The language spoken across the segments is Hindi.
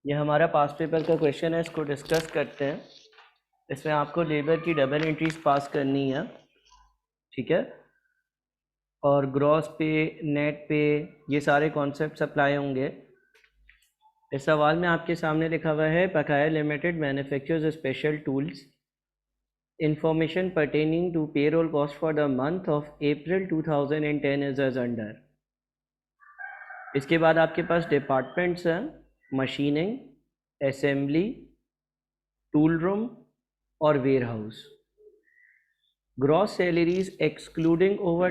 ये हमारा पास पेपर का क्वेश्चन है, इसको डिस्कस करते हैं। इसमें आपको लेबर की डबल एंट्रीज पास करनी है, ठीक है, और ग्रॉस पे, नेट पे, ये सारे कॉन्सेप्ट्स अप्लाई होंगे। इस सवाल में आपके सामने लिखा हुआ है Pakaya limited manufactures special tools, information pertaining to payroll cost for the month of April 2010 is as under. इसके बाद आपके पास डिपार्टमेंट्स हैं, मशीनिंग, असेंबली, टूल रूम और warehouse. Gross salaries excluding over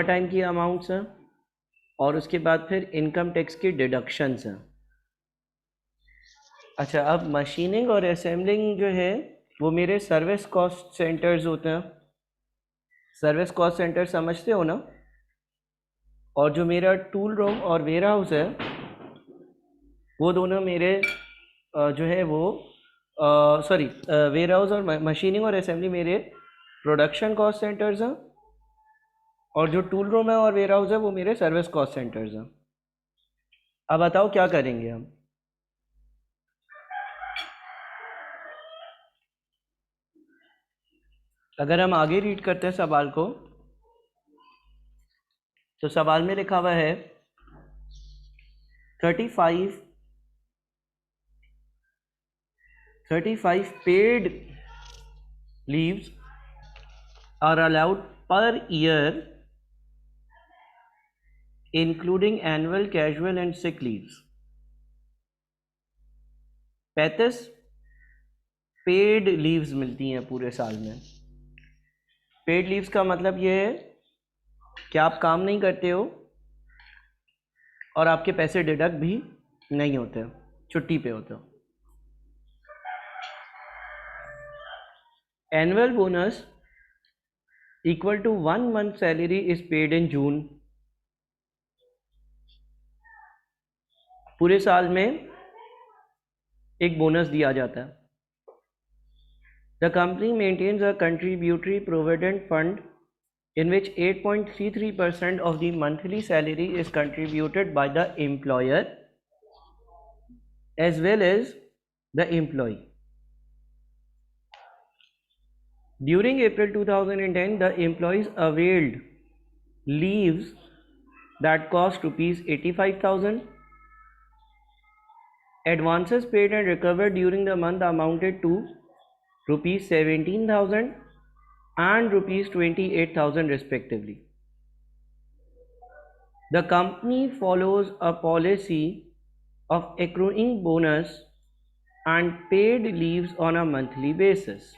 time की अमाउंट्स हैं, और उसके बाद फिर इनकम टैक्स की डिडक्शंस हैं। अच्छा, अब मशीनिंग और असेंबलिंग जो है वो मेरे सर्विस कॉस्ट सेंटर्स होते हैं। सर्विस कॉस्ट सेंटर समझते हो ना? और जो मेरा टूल रूम और वेयर हाउस है वो दोनों मेरे जो है वो वेयर हाउस और मशीनिंग और असेंबली मेरे प्रोडक्शन कॉस्ट सेंटर्स हैं, और जो टूल रूम है और वेयर हाउस है वो मेरे सर्विस कॉस्ट सेंटर्स हैं। अब बताओ क्या करेंगे हम। अगर हम आगे रीड करते हैं सवाल को, तो सवाल में लिखा हुआ है 35 paid leaves are allowed per year including annual, casual and sick leaves. 35 paid leaves मिलती हैं पूरे साल में। पेड लीव्स का मतलब ये है कि आप काम नहीं करते हो और आपके पैसे डिडक्ट भी नहीं होते, छुट्टी पे होते हो। Annual bonus equal to 1 month salary is paid in June. पूरे साल में एक बोनस दिया जाता है। The company maintains a contributory provident fund in which 8.33% of the monthly salary is contributed by the employer as well as the employee. During April 2010, the employees availed leaves that cost rupees 85,000. Advances paid and recovered during the month amounted to rupees 17,000 and rupees 28,000 respectively. The company follows a policy of accruing bonus and paid leaves on a monthly basis.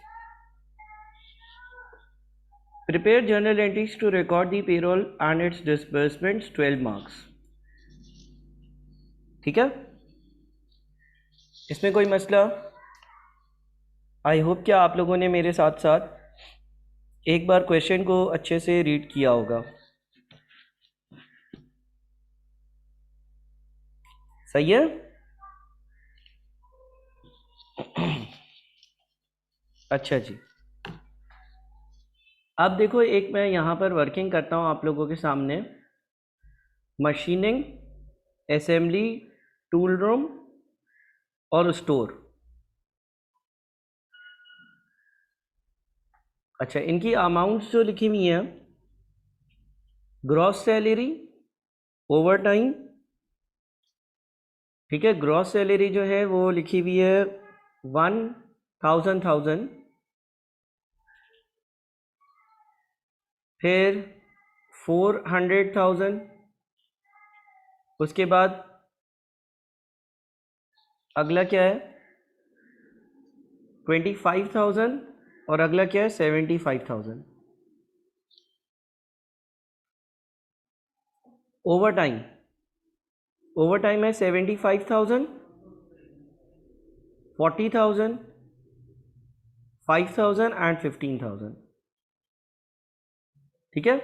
Prepare journal entries to record the payroll and its disbursements, 12 marks. ठीक है, इसमें कोई मसला? आई होप कि आप लोगों ने मेरे साथ साथ एक बार क्वेश्चन को अच्छे से रीड किया होगा। सही है? अच्छा जी, अब देखो, एक मैं यहाँ पर वर्किंग करता हूँ आप लोगों के सामने। मशीनिंग, असेंबली, टूल रूम और स्टोर। अच्छा, इनकी अमाउंट्स जो लिखी हुई हैं, ग्रॉस सैलरी, ओवर टाइम, ठीक है। ग्रॉस सैलरी जो है वो लिखी हुई है 1,000, फिर 400,000, उसके बाद अगला क्या है 25,000, और अगला क्या है 75,000। ओवर टाइम है 75,000, 40,000, 5,000 एंड 15,000। ठीक है,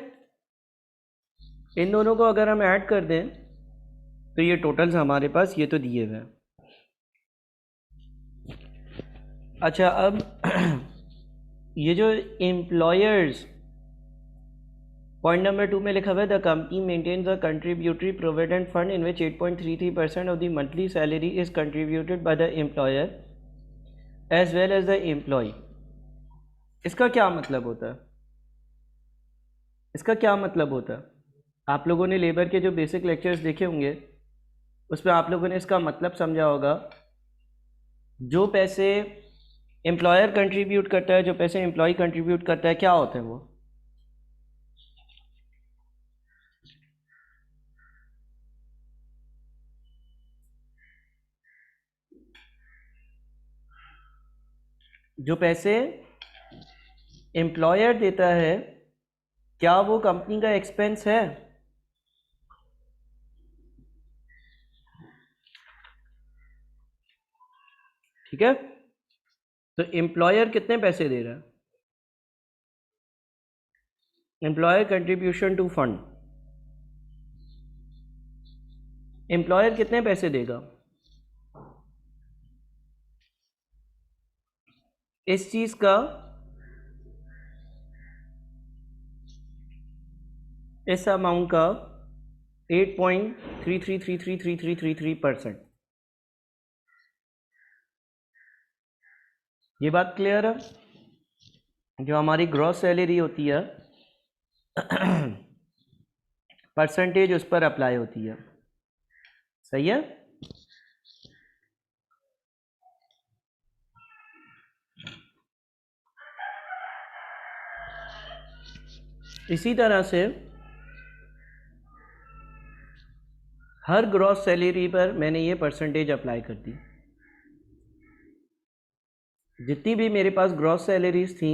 इन दोनों को अगर हम ऐड कर दें तो ये टोटल्स हमारे पास ये तो दिए हुए हैं। अच्छा, अब ये जो एम्प्लॉयर्स पॉइंट नंबर 2 में लिखा हुआ है the company maintains a contributory provident fund in which 8.33% of the monthly salary is contributed by the employer as well as the employee. इसका क्या मतलब होता है? इसका क्या मतलब होता है? आप लोगों ने लेबर के जो बेसिक लेक्चर्स देखे होंगे उसमें आप लोगों ने इसका मतलब समझा होगा। जो पैसे एम्प्लॉयर कंट्रीब्यूट करता है, जो पैसे एम्प्लॉय कंट्रीब्यूट करता है, क्या होते हैं वो? जो पैसे एम्प्लॉयर देता है क्या वो कंपनी का एक्सपेंस है? ठीक है, तो एम्प्लॉयर कितने पैसे दे रहा है? Employer contribution to fund, employer कितने पैसे देगा? इस चीज का इस अमाउंट का 8.33333333%। ये बात क्लियर है? जो हमारी ग्रॉस सैलरी होती है परसेंटेज उस पर अप्लाई होती है। सही है? इसी तरह से हर ग्रॉस सैलरी पर मैंने ये परसेंटेज अप्लाई कर दी। जितनी भी मेरे पास ग्रॉस सैलरीज थी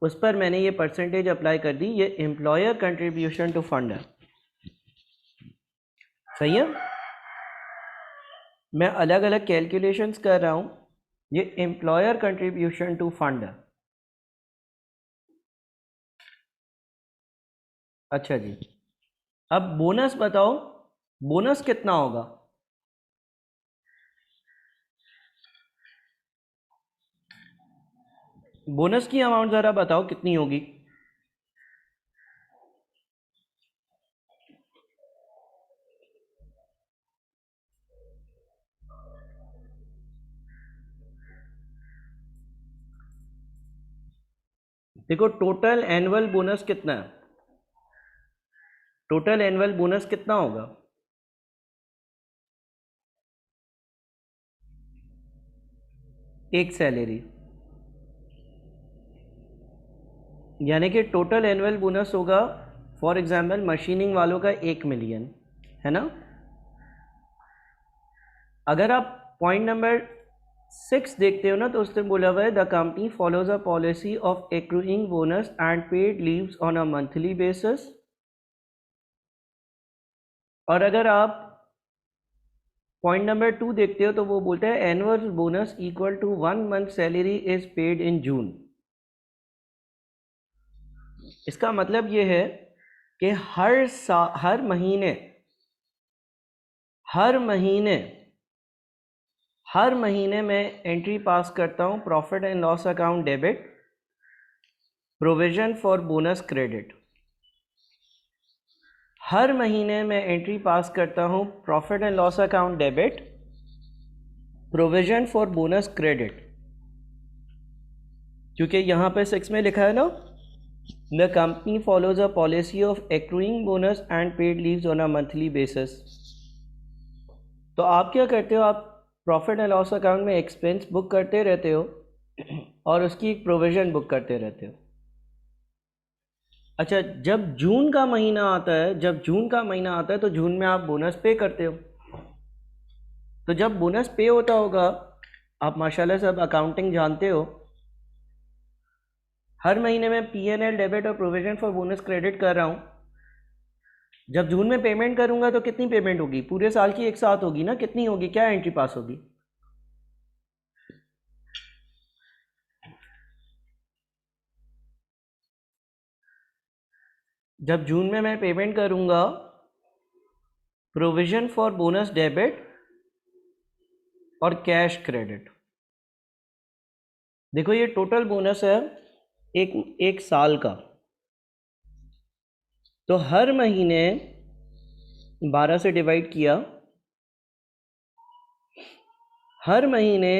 उस पर मैंने ये परसेंटेज अप्लाई कर दी। ये एम्प्लॉयर कंट्रीब्यूशन टू फंड है। सही है? मैं अलग अलग कैलकुलेशंस कर रहा हूँ, ये एम्प्लॉयर कंट्रीब्यूशन टू फंड है। अच्छा जी, अब बोनस बताओ, बोनस कितना होगा? बोनस की अमाउंट ज़रा बताओ कितनी होगी? देखो, टोटल एनुअल बोनस कितना है? टोटल एनुअल बोनस कितना होगा? एक सैलरी, यानी कि टोटल एनुअल बोनस होगा फॉर एग्जाम्पल मशीनिंग वालों का 1 मिलियन, है ना? अगर आप पॉइंट नंबर 6 देखते हो ना, तो उसने बोला हुआ है the company follows a policy of accruing bonus and paid leaves on a monthly basis. और अगर आप पॉइंट नंबर 2 देखते हो तो वो बोलता है annual bonus equal to 1 month salary is paid in June. इसका मतलब ये है कि हर महीने हर महीने मैं एंट्री पास करता हूँ profit and loss account debit, provision for bonus credit. हर महीने मैं एंट्री पास करता हूँ profit and loss account debit, provision for bonus credit. क्योंकि यहाँ पे 6 में लिखा है ना, the company follows a policy of accruing bonus and paid leaves on a monthly basis. तो आप क्या करते हो? आप प्रॉफिट एंड लॉस अकाउंट में एक्सपेंस बुक करते रहते हो और उसकी एक प्रोविज़न बुक करते रहते हो। अच्छा, जब जून का महीना आता है तो जून में आप बोनस पे करते हो। तो जब बोनस पे होता होगा, आप माशाल्लाह से अब अकाउंटिंग जानते हो, हर महीने में P&L डेबिट और प्रोविजन फॉर बोनस क्रेडिट कर रहा हूँ। जब जून में पेमेंट करूंगा तो कितनी पेमेंट होगी? पूरे साल की एक साथ होगी ना? कितनी होगी? क्या एंट्री पास होगी? जब जून में मैं पेमेंट करूंगा प्रोविजन फॉर बोनस डेबिट और कैश क्रेडिट। देखो, ये टोटल बोनस है एक साल का। तो हर महीने 12 से डिवाइड किया, हर महीने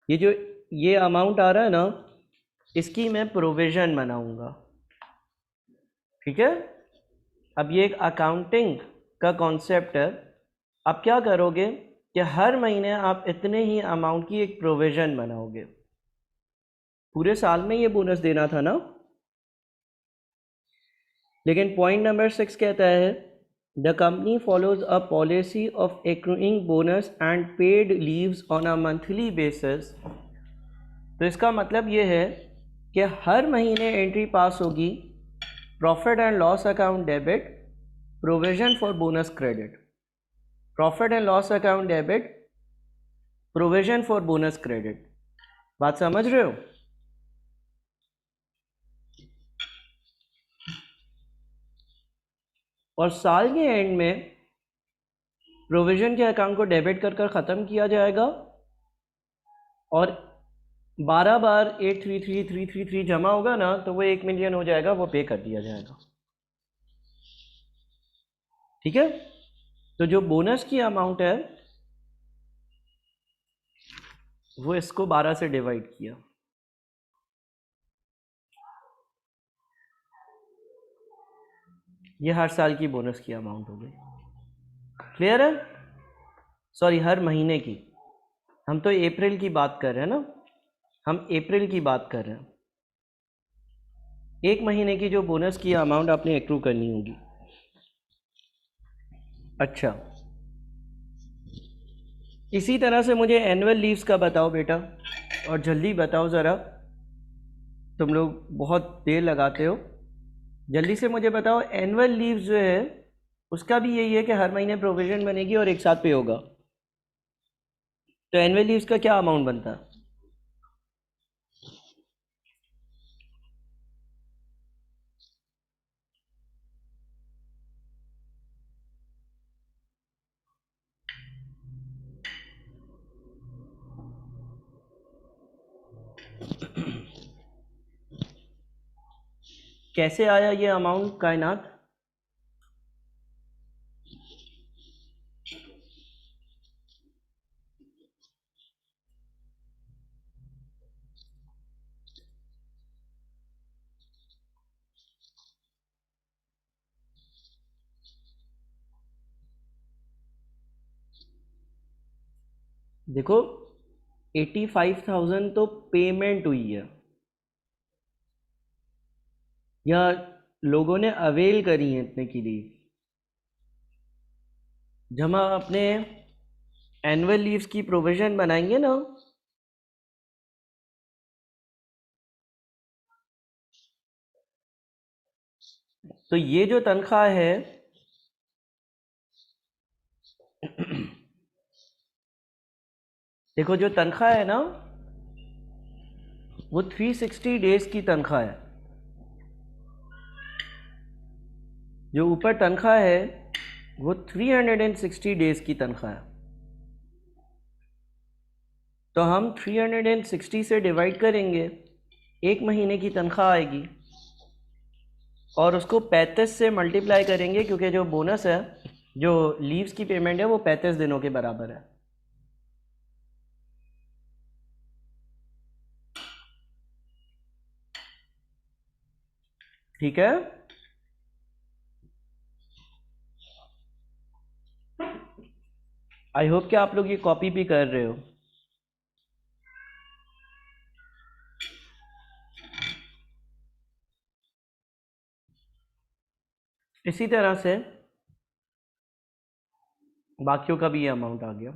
ये अमाउंट आ रहा है ना, इसकी मैं प्रोविज़न बनाऊंगा। ठीक है, अब ये एक अकाउंटिंग का कॉन्सेप्ट है। आप क्या करोगे कि हर महीने आप इतने ही अमाउंट की एक प्रोविज़न बनाओगे। पूरे साल में ये बोनस देना था ना, लेकिन पॉइंट नंबर 6 कहता है the company follows a policy of accruing bonus and paid leaves on a monthly basis. तो इसका मतलब ये है कि हर महीने एंट्री पास होगी, profit and loss account debit, provision for bonus credit, profit and loss account debit, provision for bonus credit. बात समझ रहे हो? और साल के एंड में प्रोविजन के अकाउंट को डेबिट कर ख़त्म किया जाएगा और 12 बार 833,333 जमा होगा ना, तो वो 1 मिलियन हो जाएगा, वो पे कर दिया जाएगा। ठीक है, तो जो बोनस की अमाउंट है वो इसको 12 से डिवाइड किया। ये हर साल की बोनस की अमाउंट हो गई। क्लियर है? सॉरी, हर महीने की। हम तो अप्रैल की बात कर रहे हैं ना, हम अप्रैल की बात कर रहे हैं। एक महीने की जो बोनस की अमाउंट आपने एक्रू करनी होगी। अच्छा, इसी तरह से मुझे एनुअल लीव्स का बताओ बेटा, और जल्दी बताओ ज़रा, तुम लोग बहुत देर लगाते हो। जल्दी से मुझे बताओ, एनुअल लीव्स जो है उसका भी यही है कि हर महीने प्रोविजन बनेगी और एक साथ पे होगा। तो एनुअल लीव्स का क्या अमाउंट बनता है? कैसे आया ये अमाउंट कायनात? देखो, 85,000 तो पेमेंट हुई है, या लोगों ने अवेल करी है इतने की लीव। जब हम अपने एनुअल लीव्स की प्रोविजन बनाएंगे ना, तो ये जो तनख्वाह है देखो, जो तनख्वाह है ना, वो 360 डेज की तनख्वाह है। जो ऊपर तनख्वाह है वो 360 डेज की तनख्वाह है। तो हम 360 से डिवाइड करेंगे, एक महीने की तनख्वाह आएगी, और उसको 35 से मल्टीप्लाई करेंगे, क्योंकि जो बोनस है, जो लीव्स की पेमेंट है, वो 35 दिनों के बराबर है। ठीक है, आई होप कि आप लोग ये कॉपी भी कर रहे हो। इसी तरह से बाकियों का भी ये अमाउंट आ गया।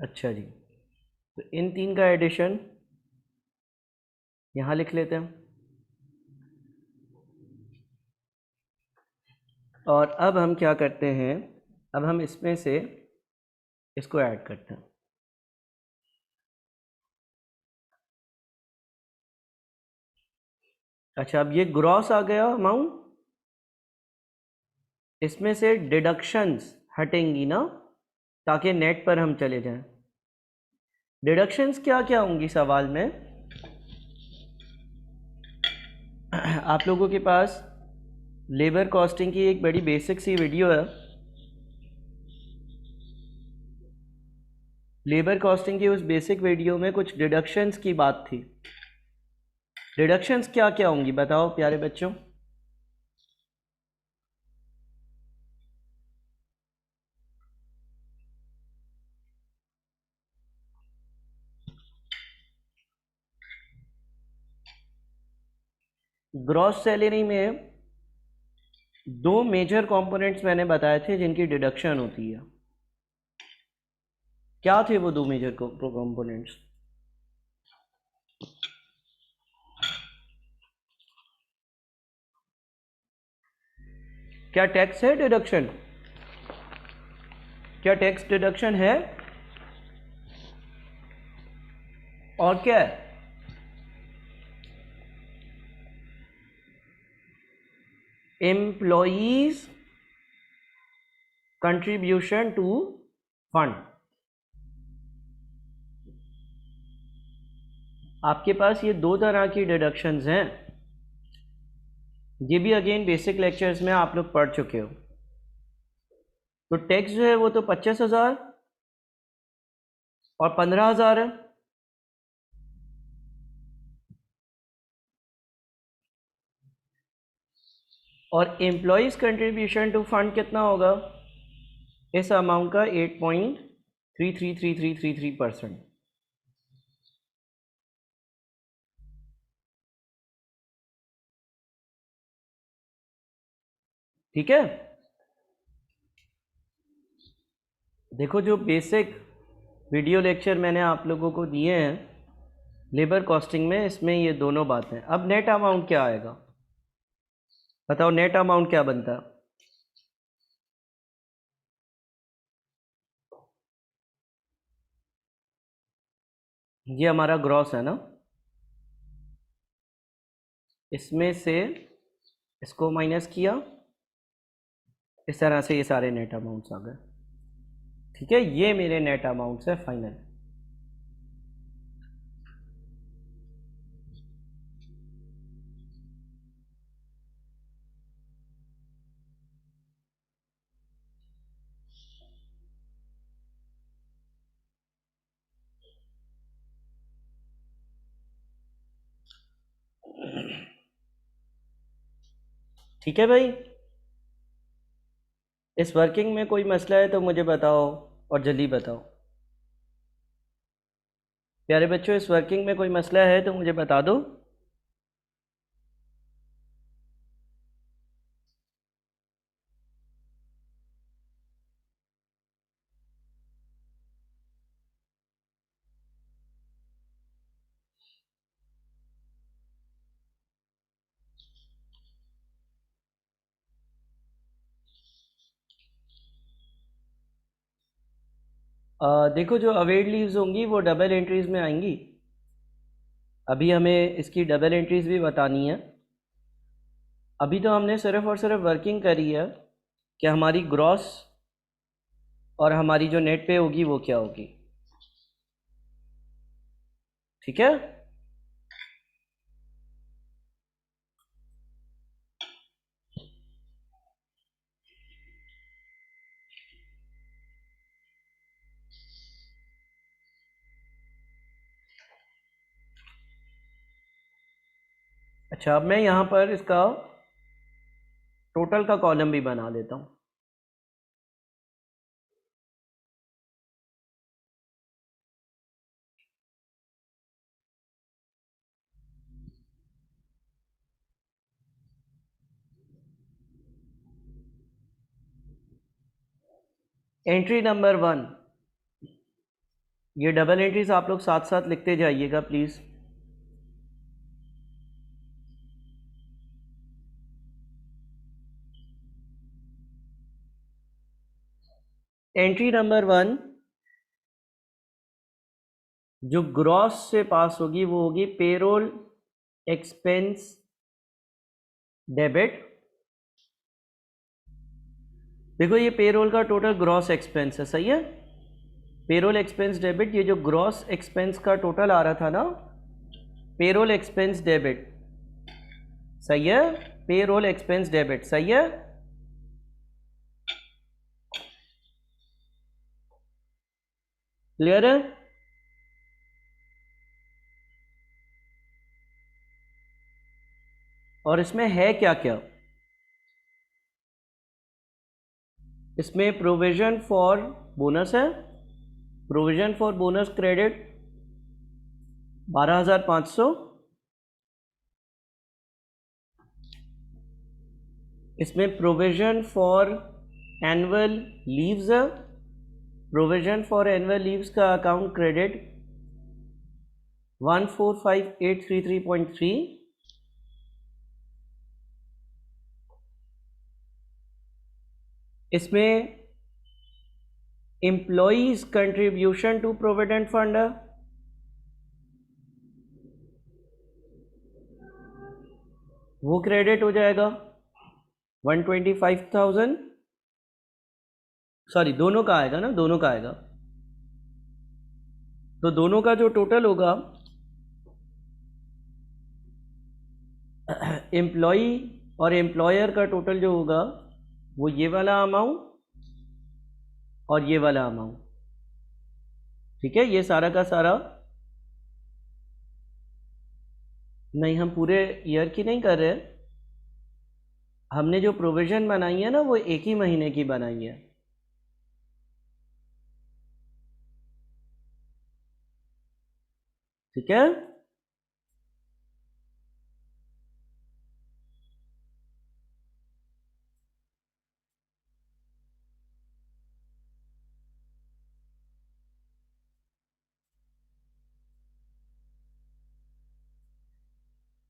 अच्छा जी, तो इन तीन का एडिशन यहाँ लिख लेते हैं, और अब हम क्या करते हैं, अब हम इसमें से इसको ऐड करते हैं। अच्छा, अब ये ग्रॉस आ गया अमाउंट, इसमें से डिडक्शंस हटेंगी ना, ताकि नेट पर हम चले जाएं। डिडक्शंस क्या क्या होंगी सवाल में? आप लोगों के पास लेबर कॉस्टिंग की एक बड़ी बेसिक सी वीडियो है। लेबर कॉस्टिंग की उस बेसिक वीडियो में कुछ डिडक्शंस की बात थी। डिडक्शंस क्या क्या होंगी बताओ प्यारे बच्चों? ग्रॉस सैलरी में दो मेजर कंपोनेंट्स मैंने बताए थे जिनकी डिडक्शन होती है। क्या थे वो दो मेजर कंपोनेंट्स? क्या टैक्स है डिडक्शन? क्या टैक्स डिडक्शन है? और क्या है? Employees contribution to fund. आपके पास ये दो तरह की डिडक्शंस हैं। ये भी अगेन बेसिक लेक्चर्स में आप लोग पढ़ चुके हो। तो टैक्स जो है वो तो 25,000 और 15,000 है। और एम्प्लॉयज कंट्रीब्यूशन टू फंड कितना होगा? इस अमाउंट का 8.333333%। ठीक है। देखो जो बेसिक वीडियो लेक्चर मैंने आप लोगों को दिए हैं लेबर कॉस्टिंग में, इसमें ये दोनों बातें। अब नेट अमाउंट क्या आएगा बताओ? नेट अमाउंट क्या बनता है? ये हमारा ग्रॉस है ना, इसमें से इसको माइनस किया, इस तरह से ये सारे नेट अमाउंट्स आ गए। ठीक है, ये मेरे नेट अमाउंट्स है फाइनल। ठीक है भाई, इस वर्किंग में कोई मसला है तो मुझे बताओ, और जल्दी बताओ। प्यारे बच्चों, इस वर्किंग में कोई मसला है तो मुझे बता दो। देखो जो अवेड लीव्स होंगी वो डबल एंट्रीज में आएंगी। अभी हमें इसकी डबल एंट्रीज भी बतानी है। अभी तो हमने सिर्फ और सिर्फ वर्किंग करी है कि हमारी ग्रॉस और हमारी जो नेट पे होगी वो क्या होगी। ठीक है। अच्छा, अब मैं यहाँ पर इसका टोटल का कॉलम भी बना देता हूँ। एंट्री नंबर 1, ये डबल एंट्रीज आप लोग साथ साथ लिखते जाइएगा प्लीज़। एंट्री नंबर 1 जो ग्रॉस से पास होगी वो होगी पेरोल एक्सपेंस डेबिट। देखो ये पेरोल का टोटल ग्रॉस एक्सपेंस है, सही है। पेरोल एक्सपेंस डेबिट, ये जो ग्रॉस एक्सपेंस का टोटल आ रहा था ना, पेरोल एक्सपेंस डेबिट, सही है, पेरोल एक्सपेंस डेबिट, सही है। क्लियर है? और इसमें है क्या क्या? इसमें प्रोविजन फॉर बोनस है, प्रोविजन फॉर बोनस क्रेडिट 12,500, इसमें प्रोविजन फॉर एनुअल लीव्स है, प्रोविजन फॉर एनुअल लीव्स का अकाउंट क्रेडिट 145,833.3, इसमें employees contribution to provident fund है, वो क्रेडिट हो जाएगा 125,000, सॉरी दोनों का आएगा ना, दोनों का आएगा, तो दोनों का जो टोटल होगा, एम्प्लॉई और एम्प्लॉयर का टोटल जो होगा वो ये वाला अमाउंट और ये वाला अमाउंट, ठीक है। ये सारा का सारा, नहीं हम पूरे ईयर की नहीं कर रहे, हमने जो प्रोविजन बनाई है ना वो एक ही महीने की बनाई है, ठीक है।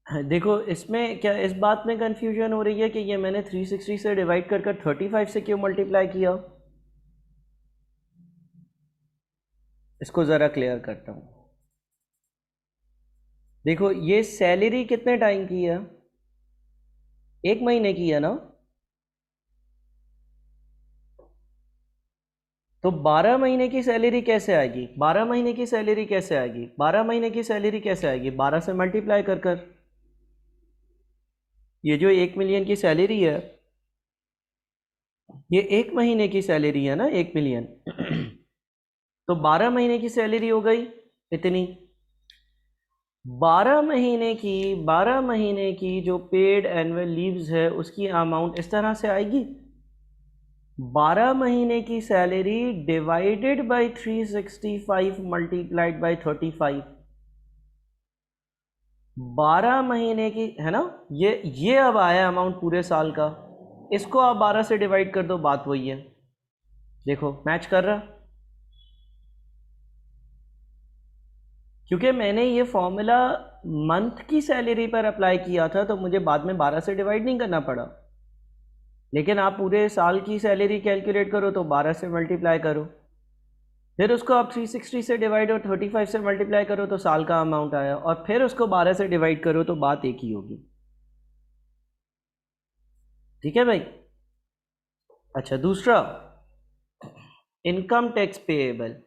देखो इसमें क्या इस बात में कंफ्यूजन हो रही है कि ये मैंने 360 से डिवाइड कर 35 से क्यों मल्टीप्लाई किया? इसको ज़रा क्लियर करता हूँ। देखो ये सैलरी कितने टाइम की है? एक महीने की है ना, तो 12 महीने की सैलरी कैसे आएगी? 12 महीने की सैलरी कैसे आएगी? 12 महीने की सैलरी कैसे आएगी? 12 से मल्टीप्लाई कर ये जो 1 मिलियन की सैलरी है, ये 1 महीने की सैलरी है ना, 1 मिलियन तो 12 महीने की सैलरी हो गई इतनी। 12 महीने की जो पेड एनुअल लीव्स है उसकी अमाउंट इस तरह से आएगी, 12 महीने की salary divided by 365 multiplied by 35, 12 महीने की है ना, ये अब आया अमाउंट पूरे साल का, इसको आप 12 से डिवाइड कर दो, बात वही है। देखो मैच कर रहा, क्योंकि मैंने ये फॉर्मूला मंथ की सैलरी पर अप्लाई किया था तो मुझे बाद में 12 से डिवाइड नहीं करना पड़ा, लेकिन आप पूरे साल की सैलरी कैलकुलेट करो तो 12 से मल्टीप्लाई करो, फिर उसको आप 360 से डिवाइड और 35 से मल्टीप्लाई करो तो साल का अमाउंट आया, और फिर उसको 12 से डिवाइड करो तो बात एक ही होगी, ठीक है भाई। अच्छा दूसरा, income tax payable.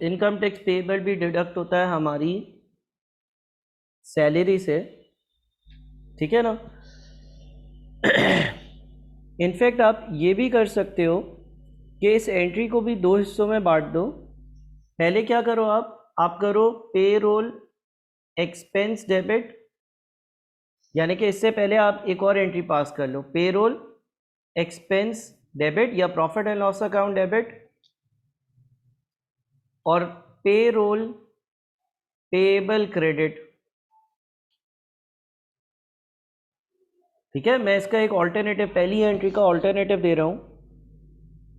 Income tax payable भी डिडक्ट होता है हमारी सैलरी से, ठीक है ना। इनफैक्ट आप ये भी कर सकते हो कि इस एंट्री को भी दो हिस्सों में बांट दो। पहले क्या करो, आप करो पेरोल एक्सपेंस डेबिट, यानी कि इससे पहले आप एक और एंट्री पास कर लो, पेरोल एक्सपेंस डेबिट या profit and loss account debit, और पेरोल पेएबल क्रेडिट, ठीक है। मैं इसका एक ऑल्टरनेटिव, पहली एंट्री का ऑल्टरनेटिव दे रहा हूँ,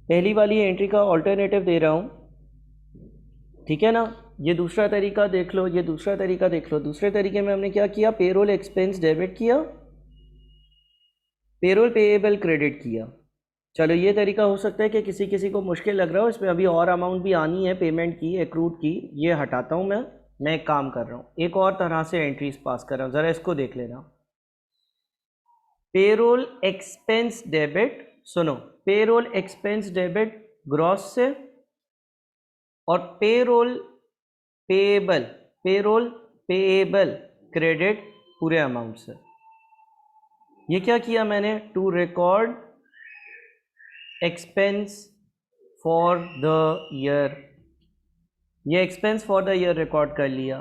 पहली वाली एंट्री का ऑल्टरनेटिव दे रहा हूँ, ठीक है ना। ये दूसरा तरीका देख लो, ये दूसरा तरीका देख लो। दूसरे तरीके में हमने क्या किया, पेरोल एक्सपेंस डेबिट किया, पेरोल पेएबल क्रेडिट किया। चलो ये तरीका हो सकता है कि किसी किसी को मुश्किल लग रहा हो, इसमें अभी और अमाउंट भी आनी है पेमेंट की, एक्रूड की, ये हटाता हूँ मैं एक काम कर रहा हूँ, एक और तरह से एंट्रीज पास कर रहा हूँ, ज़रा इसको देख लेना। पेरोल एक्सपेंस डेबिट, सुनो, पेरोल एक्सपेंस डेबिट ग्रॉस से, और payroll payable, payroll payable credit पूरे अमाउंट से। ये क्या किया मैंने, to record expense for the year, ये expense for the year record कर लिया।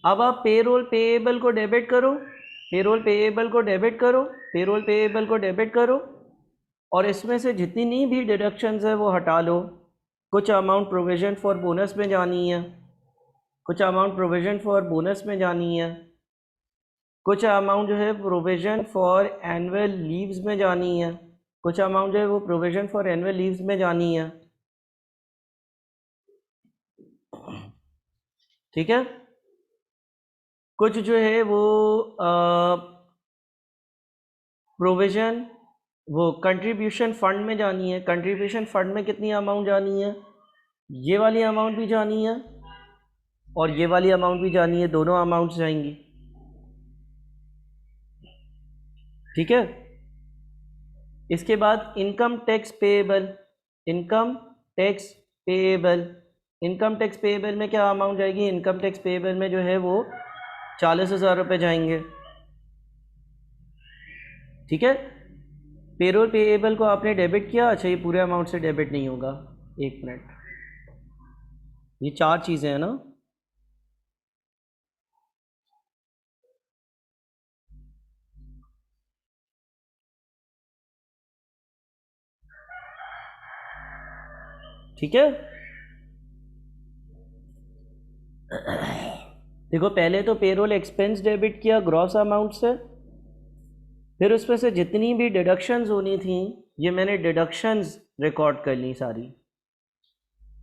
अब आप पेरोल पेएबल को डेबिट करो, पेरोल पेएबल को डेबिट करो, पेरोल पेएबल को डेबिट करो, और इसमें से जितनी भी डिडक्शंस है वो हटा लो। कुछ अमाउंट प्रोविज़न फॉर बोनस में जानी है, कुछ अमाउंट प्रोविज़न फॉर बोनस में जानी है, कुछ अमाउंट जो है प्रोविज़न फॉर एनुअल लीव्स में जानी है, कुछ अमाउंट जो है वो प्रोविज़न फॉर एनुअल लीव्स में जानी है। ठीक है, कुछ जो है वो प्रोविज़न वो कंट्रीब्यूशन फंड में जानी है। कंट्रीब्यूशन फंड में कितनी अमाउंट जानी है, ये वाली अमाउंट भी जानी है और ये वाली अमाउंट भी जानी है, दोनों अमाउंट्स जाएंगी। ठीक है, इसके बाद income tax payable, income tax payable, income tax payable में क्या अमाउंट जाएगी, इनकम टैक्स पेएबल में जो है वो 40,000 रुपये जाएंगे। ठीक है, पेरोल पेएबल को आपने डेबिट किया, अच्छा ये पूरे अमाउंट से डेबिट नहीं होगा, एक मिनट, ये 4 चीज़ें हैं ना। ठीक है, देखो पहले तो पेरोल एक्सपेंस डेबिट किया ग्रॉस अमाउंट से, फिर उसमें से जितनी भी डिडक्शंस होनी थी ये मैंने डिडक्शंस रिकॉर्ड कर ली सारी,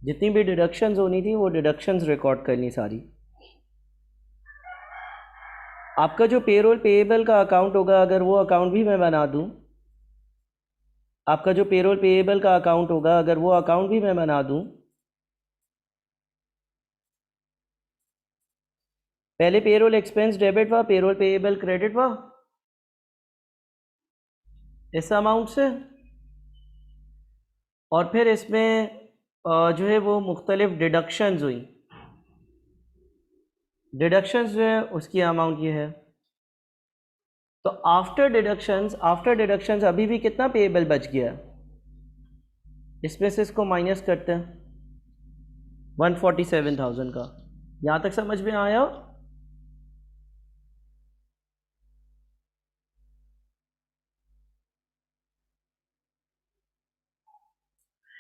जितनी भी डिडक्शंस होनी थी वो डिडक्शंस रिकॉर्ड कर ली सारी। आपका जो पेरोल पेएबल का अकाउंट होगा, अगर वो अकाउंट भी मैं बना दूं, आपका जो पेरोल पेएबल का अकाउंट होगा अगर वो अकाउंट भी मैं बना दूं, पहले पेरोल एक्सपेंस डेबिट हुआ, पेरोल पेएबल क्रेडिट हुआ इस अमाउंट से, और फिर इसमें जो है वो मुख्तलिफ डिडक्शंस हुई, डिडक्शंस जो है उसकी अमाउंट ये है। तो आफ्टर डिडक्शंस अभी भी कितना पेएबल बच गया, इसमें से इसको माइनस करते हैं 147,000 का। यहाँ तक समझ में आया?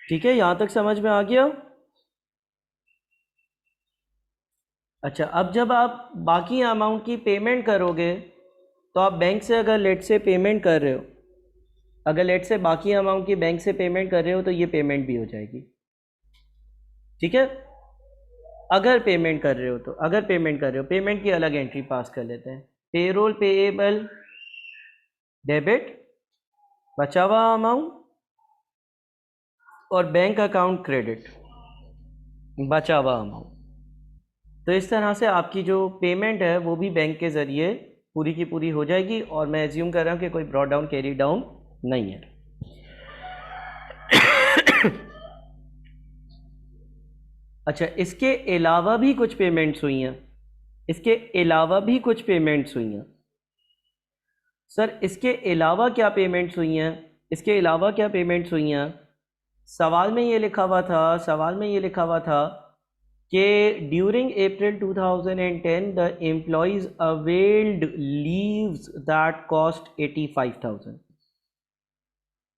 ठीक है, यहाँ तक समझ में आ गया। अच्छा, अब जब आप बाकी अमाउंट की पेमेंट करोगे तो आप बैंक से अगर लेट से पेमेंट कर रहे हो, अगर लेट से बाकी अमाउंट की बैंक से पेमेंट कर रहे हो तो ये पेमेंट भी हो जाएगी। ठीक है, अगर पेमेंट कर रहे हो तो, अगर पेमेंट कर रहे हो, पेमेंट की अलग एंट्री पास कर लेते हैं। पेरोल पेएबल डेबिट बचा हुआ अमाउंट, और बैंक अकाउंट क्रेडिट बचा हुआ अमाउंट। तो इस तरह से आपकी जो पेमेंट है वो भी बैंक के ज़रिए पूरी की पूरी हो जाएगी, और मैं एज्यूम कर रहा हूँ कि कोई ब्रॉड डाउन कैरी डाउन नहीं है। अच्छा, इसके अलावा भी कुछ पेमेंट्स हुई हैं, इसके अलावा भी कुछ पेमेंट्स हुई हैं। सर इसके अलावा क्या पेमेंट्स हुई हैं, इसके अलावा क्या पेमेंट्स हुई हैं? सवाल में ये लिखा हुआ था, सवाल में ये लिखा हुआ था कि during April 2010 the employees availed leaves that cost 85,000।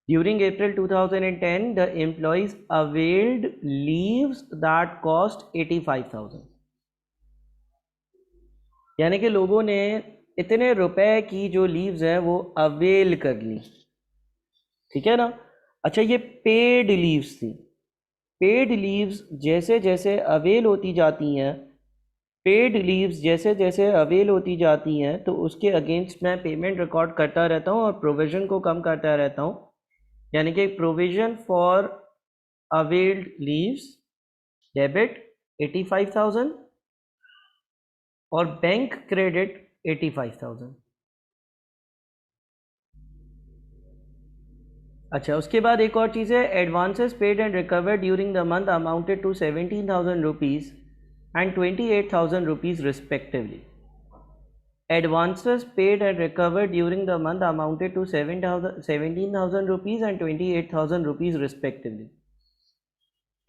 During April 2010, the employees availed leaves that cost 85,000। यानी कि लोगों ने इतने रुपए की जो लीव्स हैं वो अवेल कर ली। ठीक है ना? अच्छा, ये पेड लीव्स थी। पेड लीव्स जैसे जैसे अवेल होती जाती हैं, पेड लीव्स जैसे जैसे अवेल होती जाती हैं तो उसके अगेंस्ट मैं पेमेंट रिकॉर्ड करता रहता हूँ और प्रोविज़न को कम करता रहता हूँ। यानी कि provision for availed leaves debit 85,000 और बैंक क्रेडिट 85,000। अच्छा, उसके बाद एक और चीज़ है, advances paid and recovered during the month amounted to 17,000 rupees and 28,000 rupees respectively. Advances paid and recovered during the month amounted to 17,000 rupees and 28,000 rupees respectively.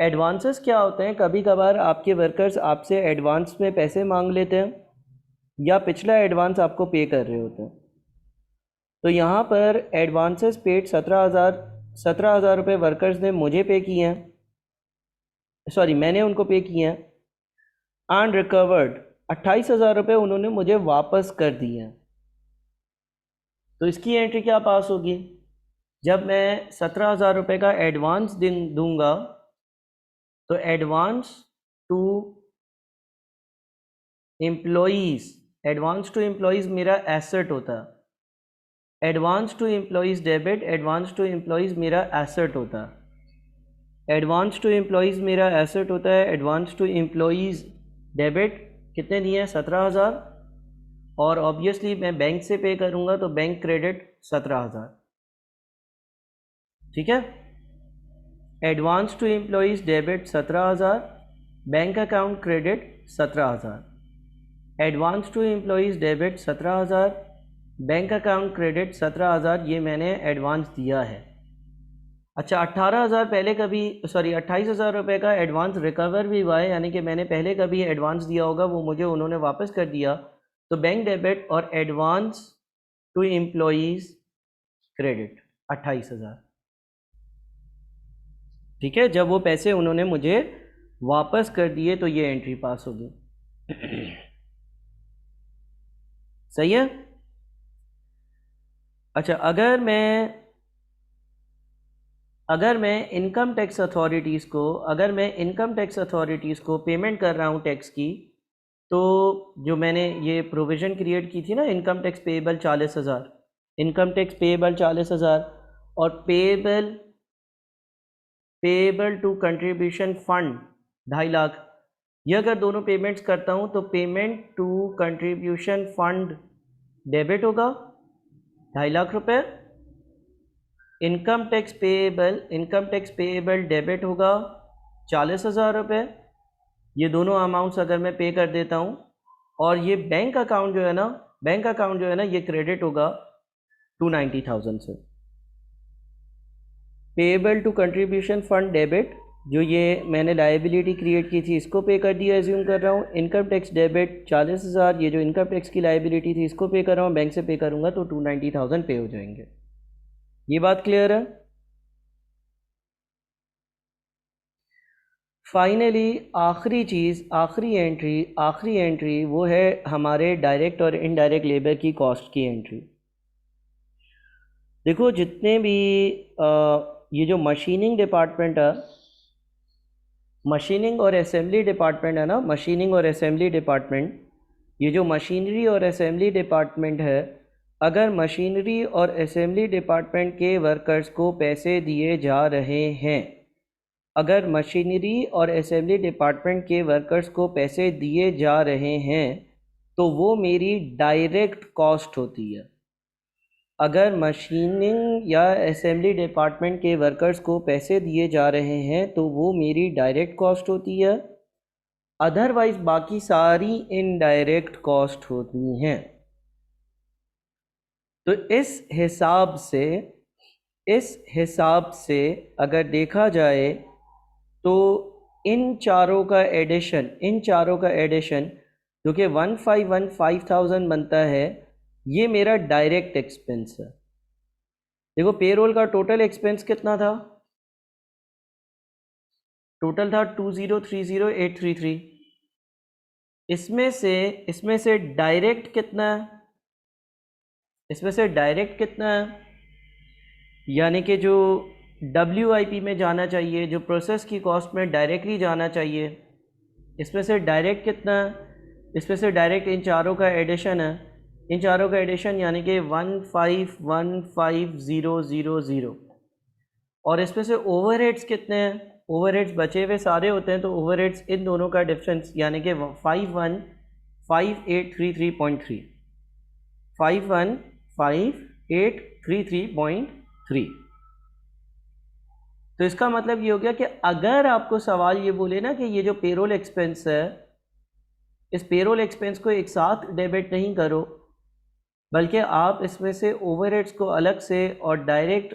Advances क्या होते हैं? कभी कभार आपके वर्कर्स आपसे एडवांस में पैसे मांग लेते हैं या पिछला एडवांस आपको पे कर रहे होते हैं। तो यहाँ पर एडवांसेस पेड 17,000 रुपये वर्कर्स ने मुझे पे किए हैं, सॉरी मैंने उनको पे किए हैं, एंड रिकवर्ड 28,000 रुपये उन्होंने मुझे वापस कर दिए हैं। तो इसकी एंट्री क्या पास होगी? जब मैं 17,000 रुपये का एडवांस दूंगा तो एडवांस टू एम्प्लॉयज़ मेरा एसेट होता है। Advance to employees debit, advance to employees मेरा एसेट होता है। एडवांस टू एम्प्लॉयज़ मेरा एसेट होता है। एडवांस टू एम्प्लॉयज़ डेबिट कितने दिए हैं? 17,000, और ऑब्वियसली मैं बैंक से पे करूंगा तो बैंक क्रेडिट 17,000। ठीक है, advance to employees debit 17,000, bank account credit 17,000। Advance to employees debit 17,000, bank account credit 17,000, ये मैंने एडवांस दिया है। अच्छा, 28,000 रुपये का एडवांस रिकवर भी हुआ है, यानी कि मैंने पहले कभी एडवांस दिया होगा वो मुझे उन्होंने वापस कर दिया, तो बैंक डेबिट और एडवांस टू एम्प्लॉयज़ क्रेडिट 28,000। ठीक है, जब वो पैसे उन्होंने मुझे वापस कर दिए तो ये एंट्री पास होगी। सही है। अच्छा, अगर मैं इनकम टैक्स अथॉरिटीज़ को पेमेंट कर रहा हूँ टैक्स की, तो जो मैंने ये प्रोविज़न क्रिएट की थी ना, इनकम टैक्स पेएबल 40,000 और payable to contribution fund 2.5 lakh, ये अगर दोनों पेमेंट्स करता हूँ तो payment to contribution fund debit होगा 2.5 लाख रुपए, इनकम टैक्स पेएबल डेबिट होगा 40,000 रुपये। ये दोनों अमाउंट्स अगर मैं पे कर देता हूँ, और ये बैंक अकाउंट जो है ना ये क्रेडिट होगा 290,000 से। Payable to contribution fund debit, जो ये मैंने लायबिलिटी क्रिएट की थी इसको पे कर दिया, एज्यूम कर रहा हूँ। इनकम टैक्स डेबिट 40,000, ये जो इनकम टैक्स की लायबिलिटी थी इसको पे कर रहा हूँ, बैंक से पे करूँगा तो 290,000 पे हो जाएंगे। ये बात क्लियर है? फाइनली आखिरी एंट्री वो है हमारे डायरेक्ट और इनडायरेक्ट लेबर की कॉस्ट की एंट्री। देखो, जितने भी ये जो मशीनिंग डिपार्टमेंट है, मशीनिंग और असेंबली डिपार्टमेंट है ना, मशीनिंग और असेंबली डिपार्टमेंट, ये जो मशीनरी और असेंबली डिपार्टमेंट है, अगर मशीनरी और असेंबली डिपार्टमेंट के वर्कर्स को पैसे दिए जा रहे हैं, अगर मशीनरी और असेंबली डिपार्टमेंट के वर्कर्स को पैसे दिए जा रहे हैं तो वो मेरी डायरेक्ट कॉस्ट होती है। अगर मशीनिंग या असेंबली डिपार्टमेंट के वर्कर्स को पैसे दिए जा रहे हैं तो वो मेरी डायरेक्ट कॉस्ट होती है, अदरवाइज बाकी सारी इनडायरेक्ट कॉस्ट होती हैं। तो इस हिसाब से अगर देखा जाए तो इन चारों का एडिशन जो कि 1,515,000 बनता है, ये मेरा डायरेक्ट एक्सपेंस है। देखो, पेरोल का टोटल एक्सपेंस कितना था? टोटल था 2,030,833। इसमें से डायरेक्ट कितना है? यानी कि जो WIP में जाना चाहिए, जो प्रोसेस की कॉस्ट में डायरेक्टली जाना चाहिए, इसमें से डायरेक्ट कितना है? इसमें से डायरेक्ट इन चारों का एडिशन है, यानी कि 1515000। और इसमें से ओवरहेड्स कितने हैं? ओवरहेड्स बचे हुए सारे होते हैं, तो ओवरहेड्स इन दोनों का डिफरेंस यानी कि 515833.3 515833.3। तो इसका मतलब ये हो गया कि अगर आपको सवाल ये बोले ना कि ये जो पेरोल एक्सपेंस है, इस पेरोल एक्सपेंस को एक साथ डेबिट नहीं करो, बल्कि आप इसमें से ओवरहेड्स को अलग से और डायरेक्ट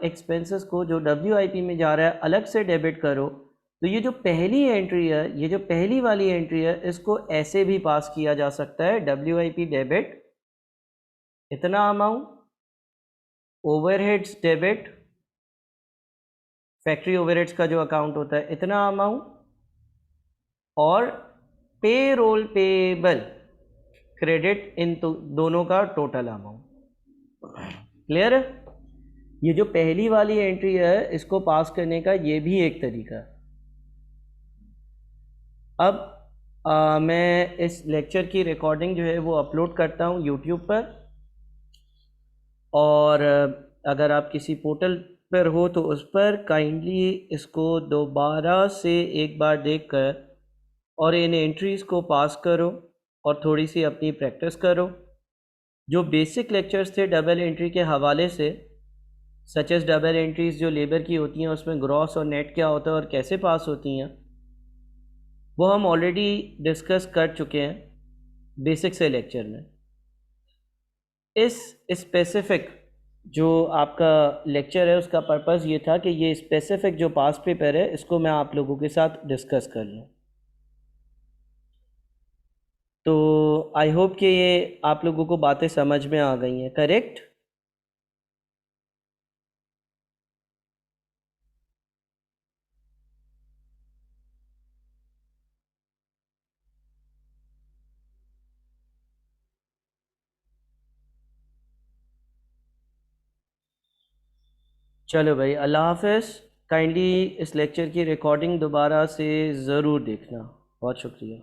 एक्सपेंसेस को जो WIP में जा रहा है अलग से डेबिट करो, तो ये जो पहली एंट्री है, ये जो पहली वाली एंट्री है, इसको ऐसे भी पास किया जा सकता है, WIP डेबिट इतना amount, overheads debit, factory overheads का जो अकाउंट होता है इतना अमाउंट, और पेरोल पेबल क्रेडिट, इन तो दोनों का टोटल अमाउंट। क्लियर है? ये जो पहली वाली एंट्री है इसको पास करने का ये भी एक तरीका है। अब मैं इस लेक्चर की रिकॉर्डिंग जो है वो अपलोड करता हूँ यूट्यूब पर, और अगर आप किसी पोर्टल पर हो तो उस पर काइंडली इसको दोबारा से एक बार देखकर और इन एंट्रीज़ को पास करो और थोड़ी सी अपनी प्रैक्टिस करो। जो बेसिक लेक्चर्स थे डबल एंट्री के हवाले से, सच एस डबल एंट्रीज़ जो लेबर की होती हैं, उसमें ग्रॉस और नेट क्या होता है और कैसे पास होती हैं, वो हम ऑलरेडी डिस्कस कर चुके हैं बेसिक से लेक्चर में। इस स्पेसिफ़िक जो आपका लेक्चर है उसका पर्पज़ ये था कि ये स्पेसिफ़िक जो पास पेपर है इसको मैं आप लोगों के साथ डिस्कस कर लूँ। तो आई होप कि ये आप लोगों को बातें समझ में आ गई हैं, करेक्ट? चलो भाई, अल्लाह हाफ़िज़। काइंडली इस लेक्चर की रिकॉर्डिंग दोबारा से ज़रूर देखना। बहुत शुक्रिया।